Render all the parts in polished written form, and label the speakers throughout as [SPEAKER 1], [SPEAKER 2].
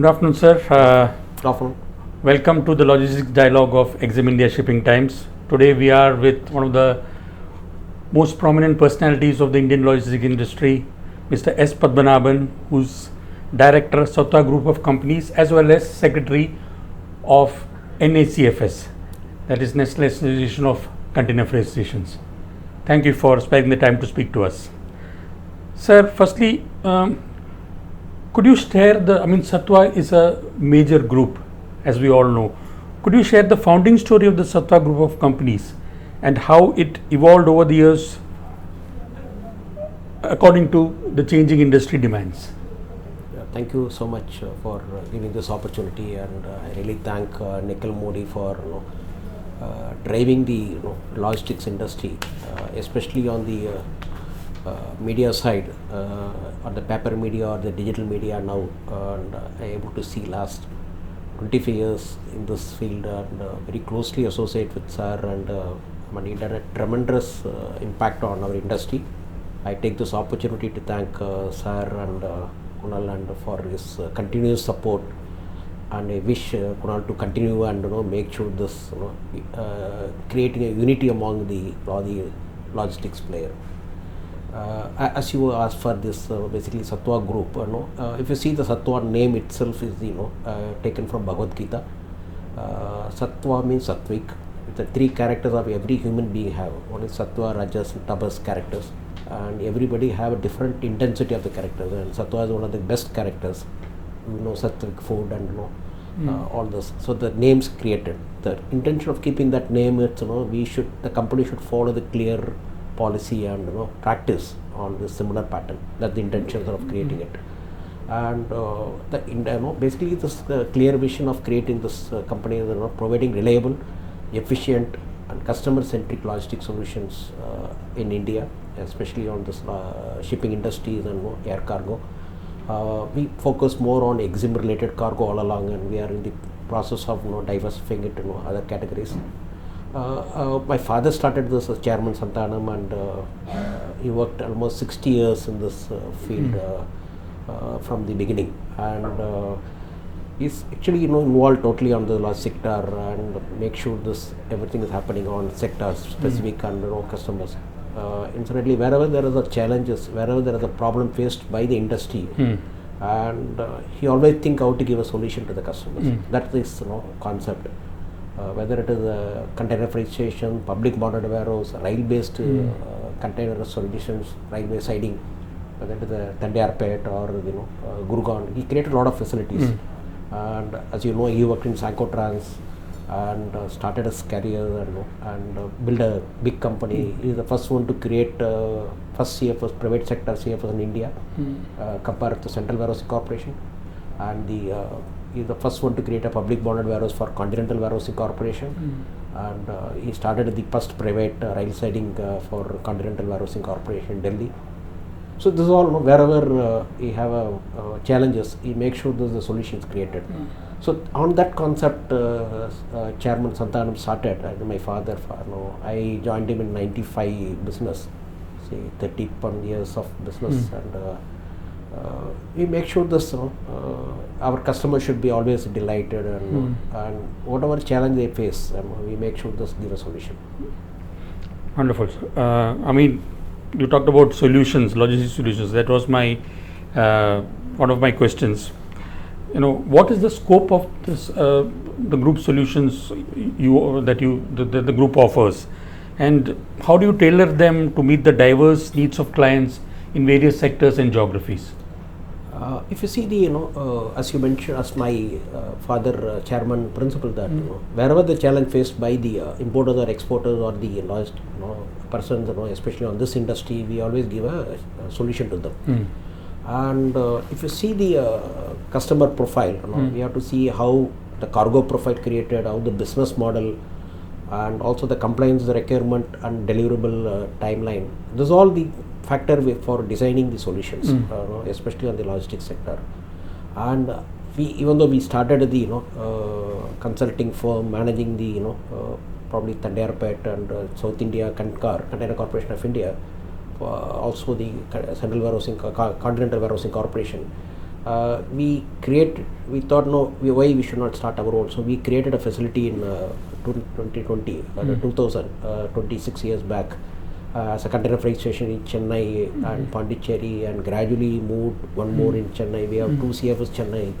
[SPEAKER 1] Good afternoon, sir.
[SPEAKER 2] Good afternoon.
[SPEAKER 1] Welcome to the Logistics Dialogue of Exim India Shipping Times. Today we are with one of the most prominent personalities of the Indian logistics industry, Mr. S. Padmanabhan, who's Director, Sattva Group of Companies, as well as Secretary of NACFS, that is National Association of Container Freight Stations. Thank you for sparing the time to speak to us. Sir, firstly, could you share Sattva is a major group, as we all know. Could you share the founding story of the Sattva Group of Companies and how it evolved over the years according to the changing industry demands?
[SPEAKER 2] Thank you so much for giving this opportunity, and I really thank Nikhil Modi for driving the logistics industry, especially on the media side, on the paper media or the digital media now, and I am able to see last 25 years in this field and very closely associate with sir, and he had a tremendous impact on our industry. I take this opportunity to thank sir and Kunal and for his continuous support, and I wish Kunal to continue and make sure this creating a unity among the logistics player. As you asked for this, basically Sattva Group, if you see the Sattva name itself is taken from Bhagavad Gita. Sattva means Sattvic. The three characters of every human being have. One is Sattva, Rajas and Tapas characters, and everybody have a different intensity of the characters, and Sattva is one of the best characters. Sattvic food and all this. So the names created. The intention of keeping that name is the company should follow the clear policy and practice on this similar pattern. That's the intention of creating it, and basically this clear vision of creating this company is providing reliable, efficient and customer-centric logistics solutions in India, especially on this shipping industries and air cargo. We focus more on Exim related cargo all along, and we are in the process of diversifying it to other categories. My father started this as Chairman Santanam, and he worked almost 60 years in this field from the beginning, and he's actually involved totally on the logistics sector and make sure everything is happening on sector specific and customers. Incidentally, wherever there is a challenges, wherever there is a problem faced by the industry, and he always think how to give a solution to the customers. That's this concept. Whether it is a container freight station, public modern warehouse, rail-based container solutions, railway siding, whether it is a Tandiyarpet or Gurgaon, he created a lot of facilities. And as you know, he worked in Sancotrans and started his career and built a big company. He is the first one to create first CFS, private sector CFS in India, compared to Central Warehousing Corporation, and he is the first one to create a public bonded warehouse for Continental Warehousing Corporation, and he started the first private rail siding for Continental Warehousing Corporation in Delhi. So this is all wherever he have challenges, he makes sure the solution is created. So on that concept, Chairman Santanam started, and my father, I joined him in 95 business, say 31 years of business, and we make sure this our customers should be always delighted, and whatever challenge they face, we make sure this give a solution.
[SPEAKER 1] Wonderful. You talked about solutions, logistics solutions. That was my one of my questions. What is the scope of this the group solutions the group offers, and how do you tailor them to meet the diverse needs of clients in various sectors and geographies?
[SPEAKER 2] If you see as you mentioned, as my father chairman principle, that wherever the challenge faced by the importers or exporters or the persons, especially on this industry, we always give a solution to them. And if you see the customer profile, we have to see how the cargo profile created, how the business model, and also the compliance requirement and deliverable timeline. This is all the factor for designing the solutions, especially on the logistics sector. And even though we started the consulting firm managing the probably Tandiyarpet and South India Container Corporation of India, also the Central Warehousing Continental Warehousing Corporation, we thought why we should not start our own. So we created a facility in 2020, 26 years back, as a container freight station in Chennai and Pondicherry, and gradually moved one more in Chennai. We have 2 CFS Chennai.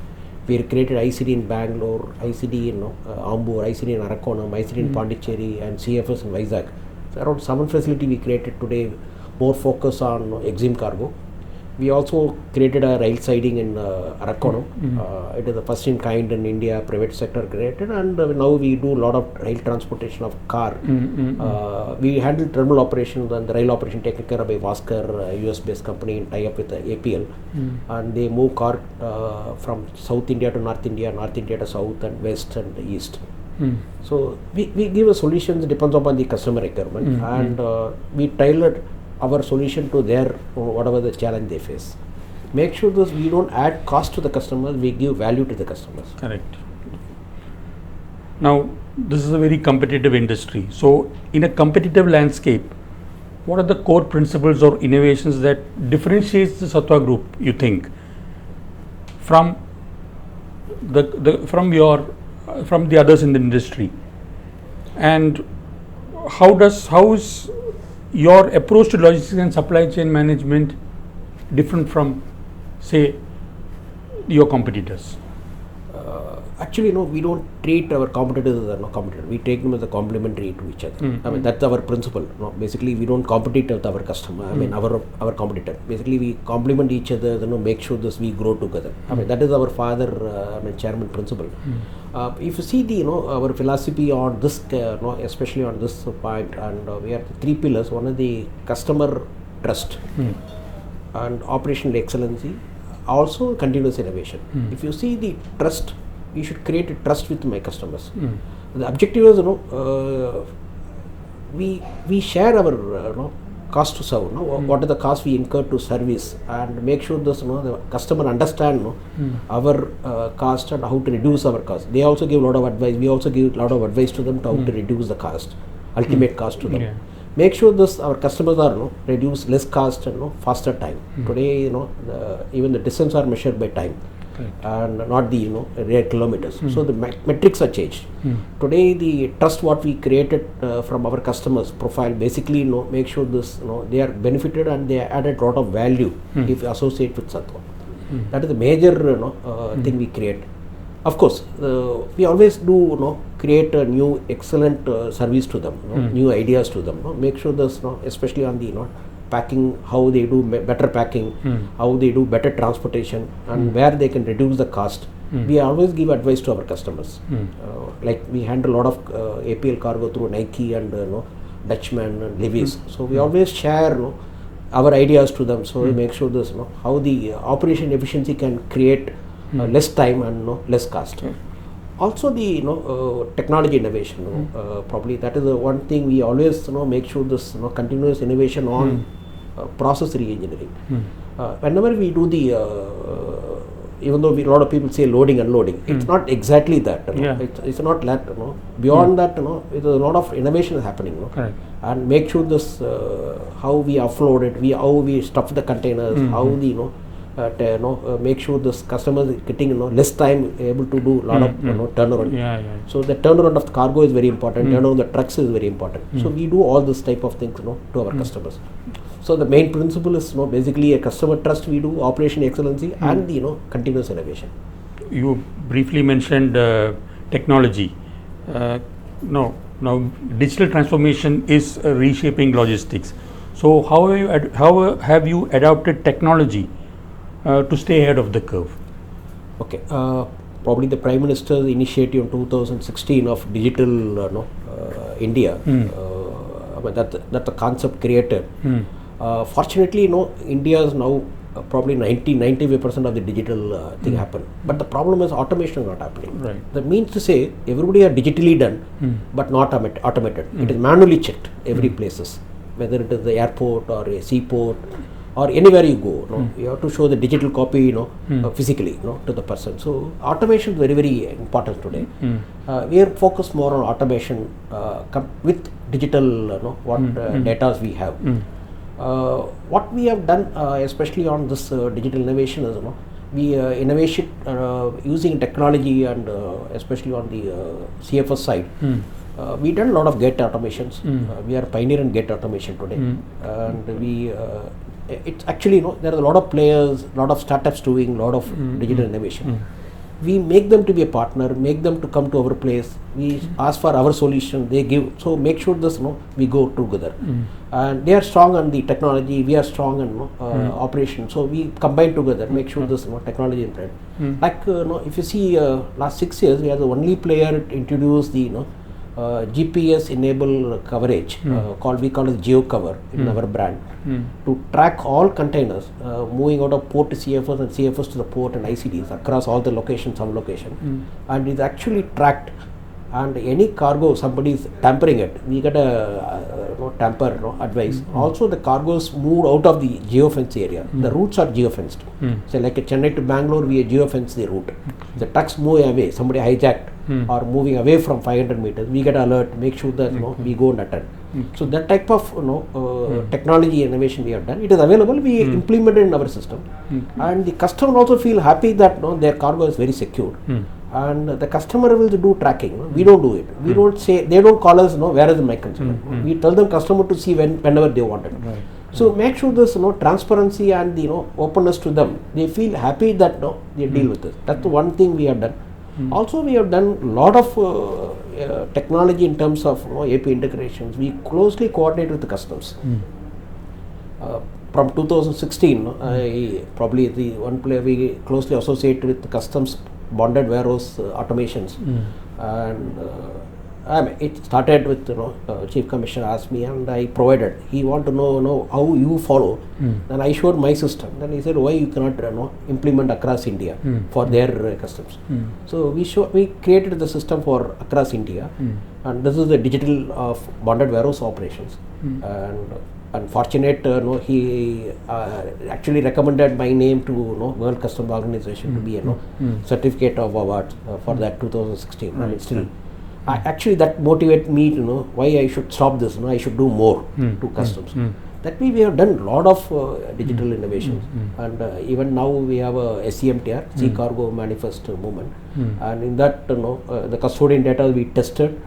[SPEAKER 2] We created ICD in Bangalore, ICD in Ambur, ICD in Arakonam, ICD in Pondicherry, and CFS in Vizag. So around 7 facility we created today, more focus on Exim cargo. We also created a rail siding in Arakonam. It is the first in kind in India, private sector created, and now we do a lot of rail transportation of car. We handle terminal operations and the rail operation taken care of by Vaskar, US based company, in tie up with APL, and they move car from South India to North India to South and West and East. So we give a solution that depends upon the customer requirement, and we tailored our solution to their whatever the challenge they face. Make sure that we don't add cost to the customers, we give value to the customers.
[SPEAKER 1] Correct. Now, this is a very competitive industry. So, in a competitive landscape, what are the core principles or innovations that differentiates the Sattva Group, you think, from from the others in the industry? And how is your approach to logistics and supply chain management different from, say, your competitors?
[SPEAKER 2] Actually, no, we don't treat our competitors as no competitor. We take them as a complementary to each other. I mean, that's our principle. No, basically, we don't compete with our customer. I mean, our competitor. Basically, we complement each other. Make sure this we grow together. I mean, that is our father, chairman principle. If you see our philosophy on this, especially on this point, and we have 3 pillars. One is the customer trust, and operational excellency, also continuous innovation. If you see the trust, we should create a trust with my customers. The objective is, we share our cost to serve. What is the cost we incur to service, and make sure this the customer understand our cost and how to reduce our cost. They also give a lot of advice. We also give a lot of advice to them to how to reduce the cost, ultimate cost to them. Yeah. Make sure this our customers are reduce less cost and faster time. Today even the distance are measured by time. And not the rare kilometers. So the metrics are changed. Today the trust what we created from our customers profile basically make sure this they are benefited and they added a lot of value if associate with Sattva. That is the major thing we create. Of course, we always do create a new excellent service to them, new ideas to them. Make sure this especially on the packing, how they do better packing, how they do better transportation, and where they can reduce the cost. We always give advice to our customers. Like we handle a lot of APL cargo through Nike and Dutchman and Levi's. So we always share our ideas to them. So we make sure this how the operation efficiency can create less time and less cost. Also the technology innovation. Probably that is the one thing we always make sure this continuous innovation on process re-engineering. Whenever we do the even though a lot of people say loading unloading, it's not exactly that. It's not that. Beyond that, there's a lot of innovation is happening. And make sure this how we offload it, how we stuff the containers, how the make sure this customer is getting less time able to do a lot of turnaround. So the turnaround of the cargo is very important. Turnaround of the trucks is very important. So we do all this type of things to our customers. So the main principle is basically a customer trust. We do operation excellency and the continuous innovation.
[SPEAKER 1] You briefly mentioned technology. Now digital transformation is reshaping logistics. So how have you adopted technology to stay ahead of the curve?
[SPEAKER 2] Okay, probably the Prime Minister's initiative in 2016 of digital India, that the concept created. Fortunately, India is now probably 95% of the digital thing happen. But the problem is automation is not happening.
[SPEAKER 1] Right.
[SPEAKER 2] That means to say everybody are digitally done, but not automated. It is manually checked every places, whether it is the airport or a seaport or anywhere you go. You have to show the digital copy, physically, to the person. So automation is very, very important today. We are focused more on automation with digital, data we have. What we have done, especially on this digital innovation, is we innovation using technology and especially on the CFS side. We done a lot of gate automations. We are pioneer in gate automation today, and we it's actually there are a lot of players, a lot of startups doing a lot of digital innovation. We make them to be a partner, make them to come to our place. We ask for our solution, they give. So make sure this we go together. And they are strong on the technology, we are strong on operation. So we combine together, make sure this technology is right. Like if you see last 6 years, we are the only player to introduce the GPS enabled coverage we call it geo cover in our brand to track all containers moving out of port to CFS and CFS to the port and ICDs across all the locations, some location, and it's actually tracked. And any cargo somebody is tampering it, we get a tamper advice. Also the cargoes moved out of the geofence area. The routes are geofenced. So like a Chennai to Bangalore, we geofence the route. The trucks move away, somebody hijacked or moving away from 500 meters, we get alert, make sure that we go and attend. So that type of technology innovation we have done. It is available. We implemented in our system, and the customer also feel happy that their cargo is very secure. And the customer will do tracking. We don't do it. We don't say, they don't call us, where is my consumer? We tell them customer to see whenever they want it. Right. So make sure there's transparency and the openness to them. They feel happy that they deal with this. That's the one thing we have done. Also we have done a lot of technology in terms of AP integrations. We closely coordinate with the customs. From 2016, probably the one player we closely associate with the customs bonded warehouse automations, and it started with Chief Commissioner asked me, and I provided. He want to know how you follow. Then I showed my system. Then he said, why you cannot implement across India for their customs. So we created the system for across India, and this is the digital of bonded warehouse operations. And unfortunate, he actually recommended my name to World Customs Organization to be a certificate of award for that 2016. Right. I mean, still, actually that motivated me to know why I should stop this. I should do more to customs. That way we have done a lot of digital innovations, and even now we have a SCMTR, Sea Cargo Manifest movement, and in that the custodian data we tested.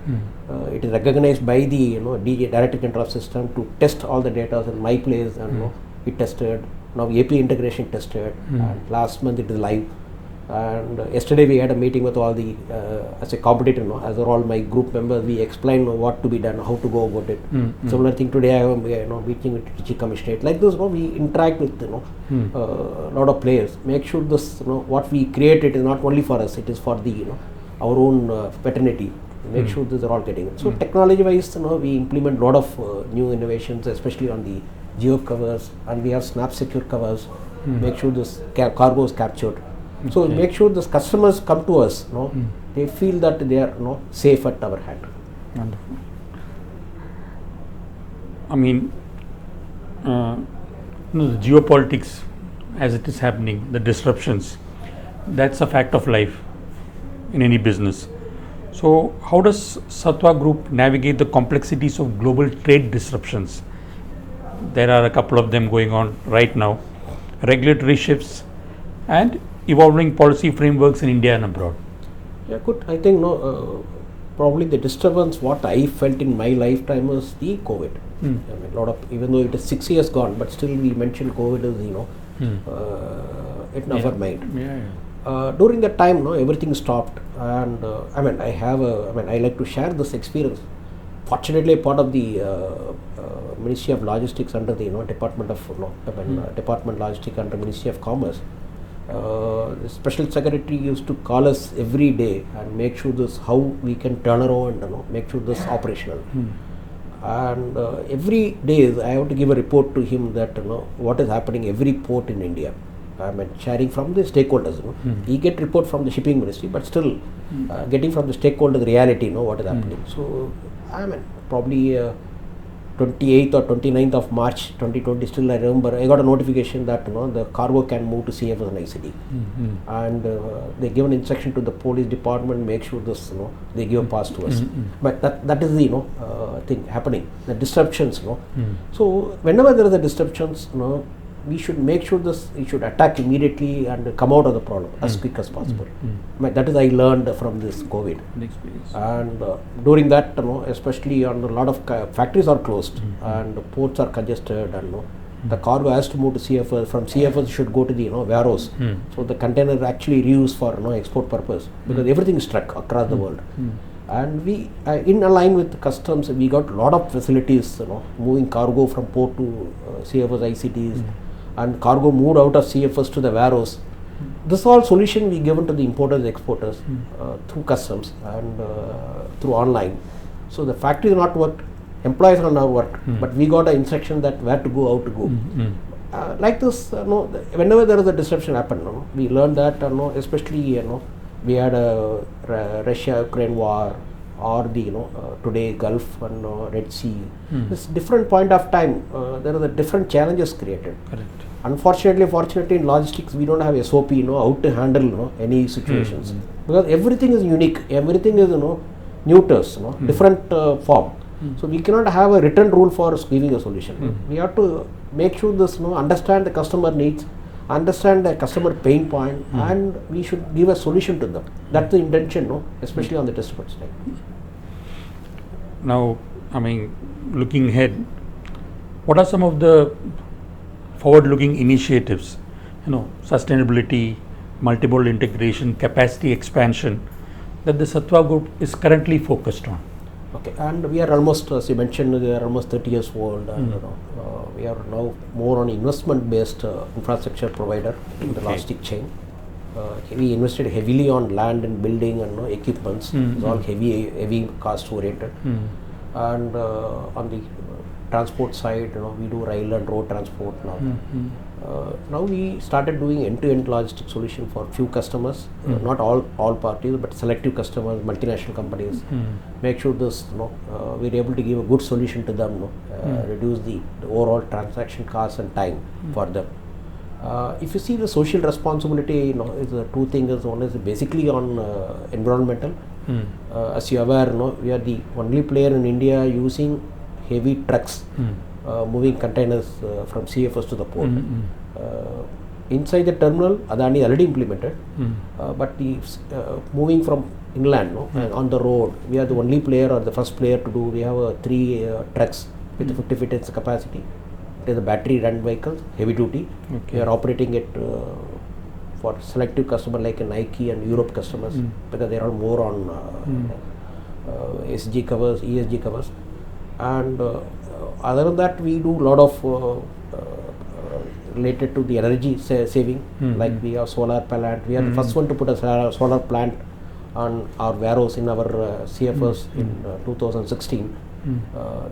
[SPEAKER 2] It is recognized by the direct control system to test all the data in my place, and we tested. Now AP integration tested, and last month it is live. And yesterday we had a meeting with all the as a competitor, as are all my group members. We explained what to be done, how to go about it. Similar thing today. I am meeting with Chief Commissioner. Like this, we interact with lot of players. Make sure this what we create it is not only for us. It is for the our own fraternity. Make sure these are all getting it. So technology wise, we implement a lot of new innovations, especially on the geo covers, and we have snap secure covers. Make sure this cargo is captured. So make sure the customers come to us, they feel that they are safe at our hand.
[SPEAKER 1] Wonderful. I mean, the geopolitics as it is happening, the disruptions, that's a fact of life in any business. So how does Sattva Group navigate the complexities of global trade disruptions? There are a couple of them going on right now. Regulatory shifts and evolving policy frameworks in India and abroad.
[SPEAKER 2] Yeah, good. I think probably the disturbance what I felt in my lifetime was the COVID. I mean, a lot of, even though it is 6 years gone, but still we mentioned COVID as in our mind. During that time, everything stopped, and I like to share this experience. Fortunately, part of the Ministry of Logistics under the Department of Department Logistics under Ministry of Commerce. The Special Secretary used to call us every day and make sure this how we can turn around and make sure this operational. And every day I have to give a report to him that what is happening every port in India. I mean, sharing from the stakeholders. He get report from the shipping ministry, but still getting from the stakeholders reality. What is happening. So I mean, probably 28th or 29th of March 2020, still I remember, I got a notification that the cargo can move to CFS and ICD. And they give an instruction to the police department, make sure this, they give a pass to us. But that is the thing happening, the disruptions. So whenever there is a disruptions, we should make sure we should attack immediately and come out of the problem as quick as possible. That is I learned from this COVID. And during that, especially on a lot of factories are closed and ports are congested, and the cargo has to move to CFS. From CFS should go to the warehouse. So the container actually reused for export purpose, because everything is struck across the world. And we, in line with customs, we got a lot of facilities, moving cargo from port to CFS ICTs, and cargo moved out of CFS to the warehouse. This all solution we given to the importers, exporters through customs and through online. So the factory is not worked, employees are not worked, but we got an instruction that where to go, how to go. Like this, whenever there is a disruption happen, we learned that, especially we had a Russia-Ukraine war, or the today Gulf and Red Sea. This different point of time, there are the different challenges created.
[SPEAKER 1] Correct.
[SPEAKER 2] Unfortunately, fortunately, in logistics we don't have SOP, how to handle any situations, because everything is unique, everything is neuters, different form. So we cannot have a written rule for giving a solution. We have to make sure this understand the customer needs, understand the customer pain point, and we should give a solution to them. That's the intention, especially on the distributor side.
[SPEAKER 1] Now, looking ahead, what are some of the forward-looking initiatives, sustainability, multiple integration, capacity expansion, that the Sattva Group is currently focused on?
[SPEAKER 2] Okay, and we are almost, as you mentioned, we are almost 30 years old, and we are now more on investment-based infrastructure provider in the logistic chain. We invested heavily on land and building and equipments. It's all heavy cost oriented. And on the transport side, we do rail and road transport now. Now we started doing end-to-end logistic solution for few customers, not all parties, but selective customers, multinational companies. Make sure this, we're able to give a good solution to them, reduce the overall transaction costs and time for them. If you see the social responsibility, is two things. One is basically on environmental. As you are aware, we are the only player in India using heavy trucks moving containers from CFS to the port. Inside the terminal, Adani already implemented, but the moving from inland on the road, we are the only player or the first player to do. We have 3 trucks with 50 feet capacity. It is a battery run vehicle, heavy duty. We are operating it for selective customer like Nike and Europe customers, because they are more on SG covers, ESG covers. And other than that, we do a lot of related to the energy saving, like we have solar plant. We are the first one to put a solar plant on our warehouse in our CFS in 2016.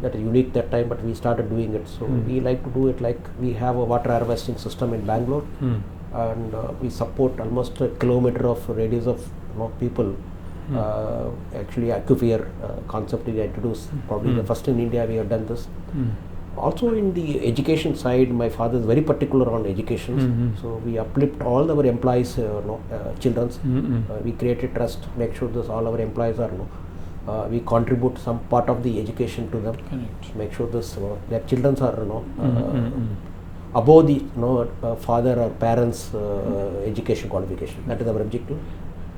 [SPEAKER 2] That is unique that time, but we started doing it. So we like to do it like we have a water harvesting system in Bangalore, and we support almost a kilometer of radius of people. Actually, aquifer concept is introduced. Probably the first in India we have done this. Also in the education side, my father is very particular on education. So we uplift all our employees, children's. We created trust, make sure this all our employees are we contribute some part of the education to them.
[SPEAKER 1] Correct.
[SPEAKER 2] Make sure this their children are above the father or parents education qualification. That is our objective.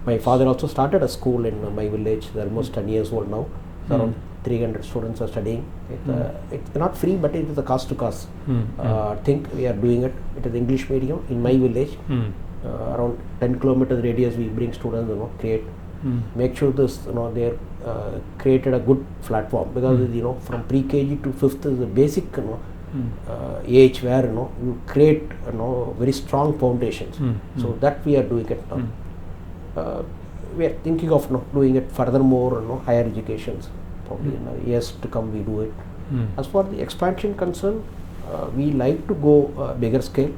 [SPEAKER 2] My father also started a school in my village. They're almost 10 years old now. Around 300 students are studying. It's not free, but it is a cost to cost. I think we are doing it. It is English medium in my village. Around 10 kilometers radius, we bring students, create. Make sure this, they're created a good platform, because from pre-KG to 5th is a basic, age where you create very strong foundations. So that we are doing it now. We are thinking of doing it furthermore, higher educations. Probably in years to come we do it. As for the expansion concern, we like to go bigger scale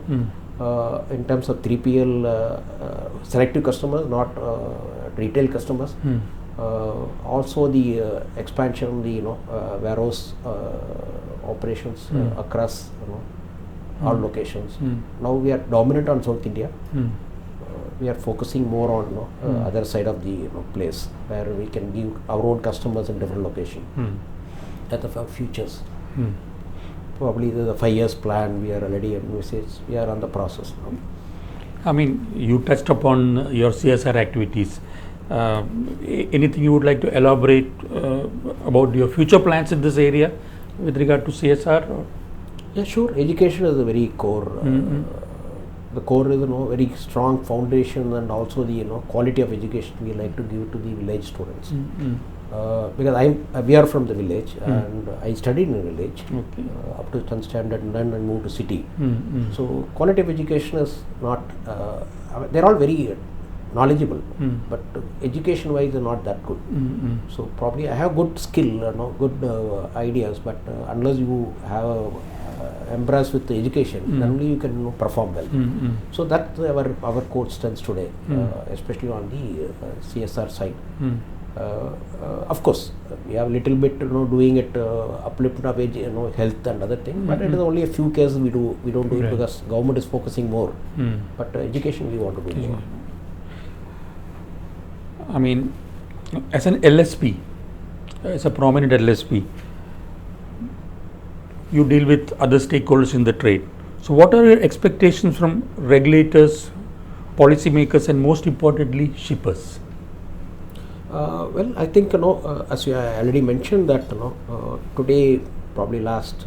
[SPEAKER 2] in terms of 3PL selective customers, not retail customers. Also the expansion, the warehouse operations across all locations. Now we are dominant on South India. We are focusing more on other side of the place, where we can give our own customers in different location. That's our futures. probably the 5 years plan we are already envisaged. We are on the process now.
[SPEAKER 1] I mean, you touched upon your CSR activities. Anything you would like to elaborate about your future plans in this area with regard to CSR? Or?
[SPEAKER 2] Yeah, sure. Education is a very core. The core is very strong foundation, and also the quality of education we like to give to the village students. Because we are from the village, and I studied in the village up to 10th standard, and then I moved to city. So quality of education is not. They're all very knowledgeable, but education wise they're not that good. So probably I have good skill, good ideas, but unless you have embrace with the education, then only you can perform well. So that's our core strengths today, especially on the CSR side. Of course, we have a little bit doing it uplift of age, health and other things, but it is only a few cases we don't do it because government is focusing more. But education we want to do more.
[SPEAKER 1] I mean, as an LSP, as a prominent LSP, you deal with other stakeholders in the trade. So what are your expectations from regulators, policymakers, and most importantly, shippers?
[SPEAKER 2] Well, I think as I already mentioned that today, probably last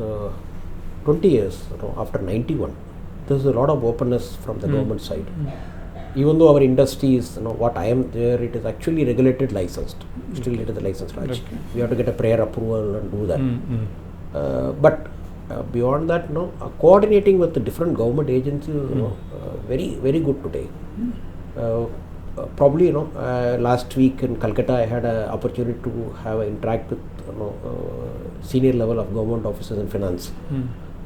[SPEAKER 2] 20 years, after 91, there's a lot of openness from the government side. Even though our industry is, what I am there, it is actually regulated, licensed. Still, it is a licensed Raj. We have to get a prior approval and do that. But beyond that, coordinating with the different government agencies, very, very good today. Probably, last week in Calcutta, I had an opportunity to have interact with senior level of government officers in finance,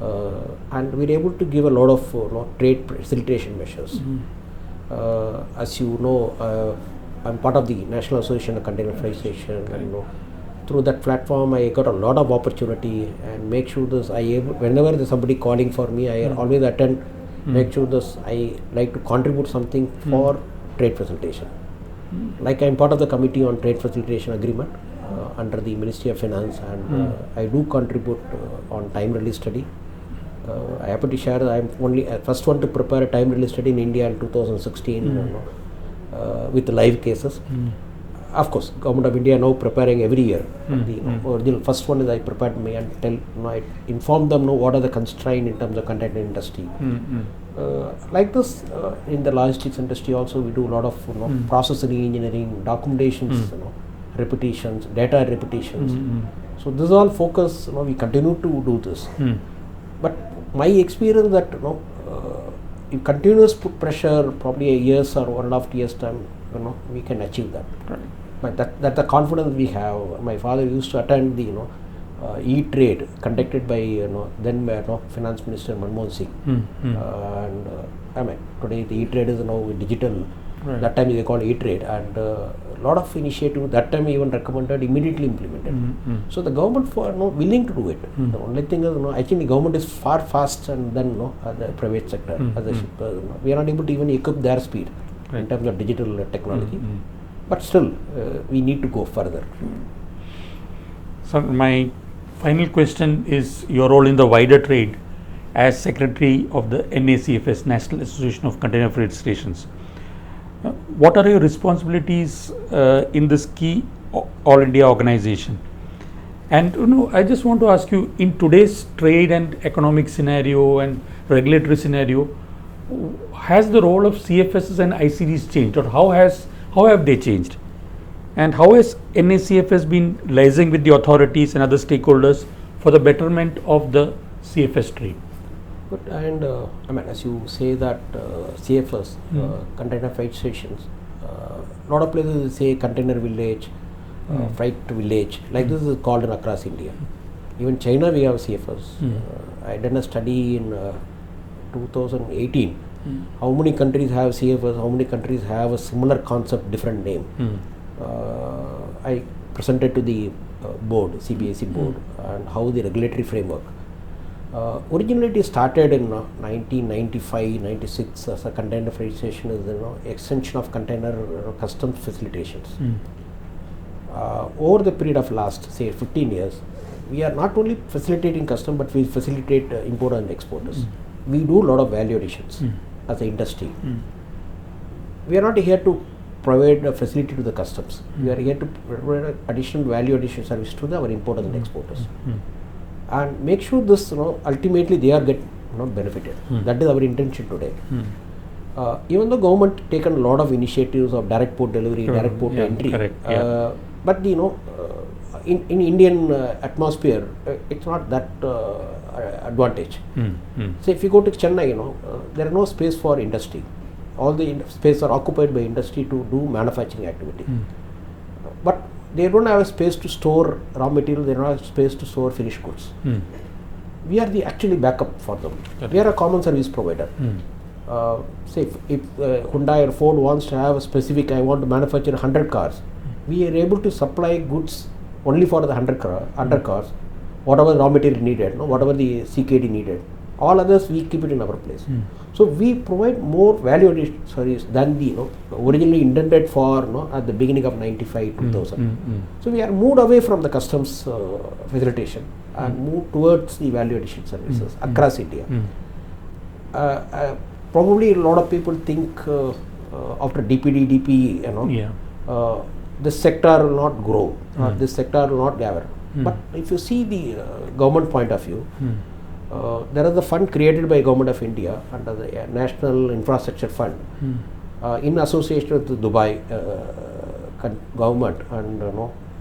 [SPEAKER 2] and we were able to give a lot of trade facilitation measures. As you know, I'm part of the National Association of Container Freight Station, and through that platform I got a lot of opportunity and make sure this whenever there's somebody calling for me, I always attend. Make sure this I like to contribute something for trade facilitation. Like I'm part of the committee on trade facilitation agreement under the Ministry of Finance, and I do contribute on time release study. I happen to share that I'm only first one to prepare a time release study in India in 2016 with live cases. Of course, Government of India now preparing every year. The original first one is I prepared me and I inform them what are the constraints in terms of container industry. Like this, in the logistics industry also we do a lot of process engineering, documentations, repetitions, data repetitions. So this is all focus. We continue to do this. But my experience that in continuous put pressure, probably a years or 1.5 years time, we can achieve that. But that the confidence we have. My father used to attend the e-trade conducted by then Finance Minister Manmohan Singh, and I mean today the e-trade is now digital. That time they called e-trade, and a lot of initiative that time even recommended, immediately implemented. So the government were willing to do it. The only thing is I think the government is far faster than the private sector. As a shipper, we are not able to even equip their speed in terms of digital technology. But still, we need to go further.
[SPEAKER 1] So my final question is your role in the wider trade as Secretary of the NACFS, National Association of Container Freight Stations. What are your responsibilities in this key All India organization? And I just want to ask you, in today's trade and economic scenario and regulatory scenario, has the role of CFSs and ICDs changed, or how have they changed? And how has NACFS been liaising with the authorities and other stakeholders for the betterment of the CFS trade?
[SPEAKER 2] Good. And I mean, as you say that CFS, container freight stations, a lot of places say container village, freight village, like this is called across India. Even China we have CFS. I did a study in 2018. How many countries have CFS, how many countries have a similar concept, different name. I presented to the board, CBSE board, and how the regulatory framework. Originally it started in 1995-96 as a container freight station is extension of container customs facilitations. Over the period of last say 15 years, we are not only facilitating custom, but we facilitate importers and exporters. We do a lot of value additions as an industry. We are not here to provide a facility to the customs. We are here to provide additional value addition service to our importers and exporters, and make sure this, ultimately they are benefited. That is our intention today. Even though government taken a lot of initiatives of direct port delivery, direct port entry,
[SPEAKER 1] correct,
[SPEAKER 2] but in Indian atmosphere, it's not that advantage. So if you go to Chennai, there is no space for industry. All the space are occupied by industry to do manufacturing activity. But they don't have a space to store raw material, they don't have space to store finished goods. We are the actually backup for them. We are a common service provider. Say if Hyundai or Ford wants to have a specific, I want to manufacture 100 cars, we are able to supply goods only for the 100 cars, whatever raw material needed, whatever the CKD needed. All others we keep it in our place. So we provide more value addition service than the originally intended for at the beginning of 95 2000. So we are moved away from the customs facilitation and moved towards the value addition services across India. Probably a lot of people think after DP, this sector will not grow, this sector will not gather. But if you see the government point of view, there is a fund created by Government of India under the National Infrastructure Fund in association with the Dubai government, and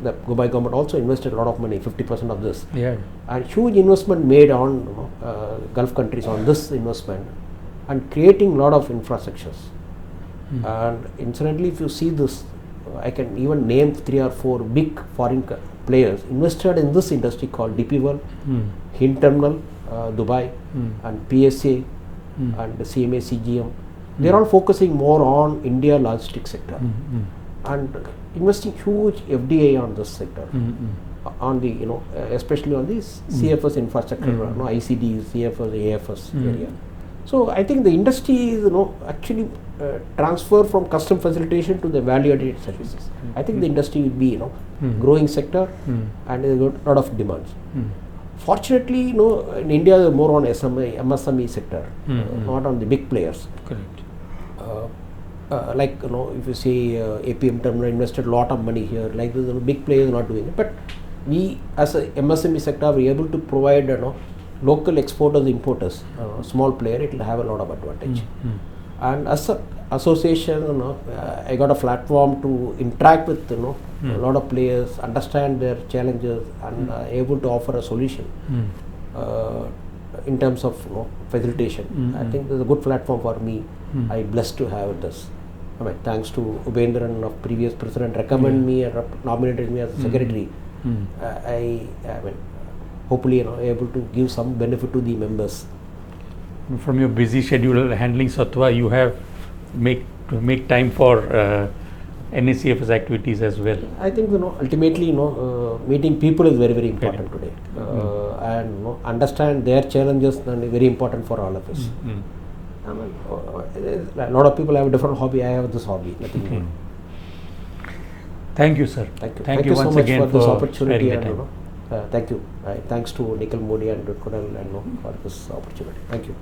[SPEAKER 2] the Dubai government also invested a lot of money, 50% of this, and huge investment made on Gulf countries on this investment and creating a lot of infrastructures. And incidentally, if you see this, I can even name 3 or 4 big foreign players invested in this industry called DP World, Hind Terminal, Dubai, and PSA, and CMA, CGM. They are all focusing more on India logistics sector and investing huge FDI on this sector, on the especially on the CFS infrastructure, ICDs, CFS, AFS area. So I think the industry is actually transfer from custom facilitation to the value-added services. I think the industry will be growing sector, and there is a lot of demands. Fortunately, in India, more on MSME sector, not on the big players.
[SPEAKER 1] Correct.
[SPEAKER 2] Like if you say APM terminal invested a lot of money here, like this, big players not doing it. But we, as a MSME sector, we are able to provide local exporters, importers, small player. It will have a lot of advantage. And as a association, I got a platform to interact with a lot of players, understand their challenges, and able to offer a solution in terms of facilitation. I think this is a good platform for me. I blessed to have this. Thanks to Ubendran, of previous president, recommended me and nominated me as a secretary. I mean, hopefully able to give some benefit to the members.
[SPEAKER 1] From your busy schedule handling Sattva, you have to make time for NACFS activities as well.
[SPEAKER 2] I think ultimately meeting people is very, very important today, and understand their challenges is very important for all of us. I mean, a lot of people have a different hobby. I have this hobby. Nothing more.
[SPEAKER 1] Thank you, sir.
[SPEAKER 2] Thank you
[SPEAKER 1] once
[SPEAKER 2] so much
[SPEAKER 1] again
[SPEAKER 2] for this opportunity.
[SPEAKER 1] And
[SPEAKER 2] thank you. Thanks to Nikhil Modi and Kunal for this opportunity. Thank you.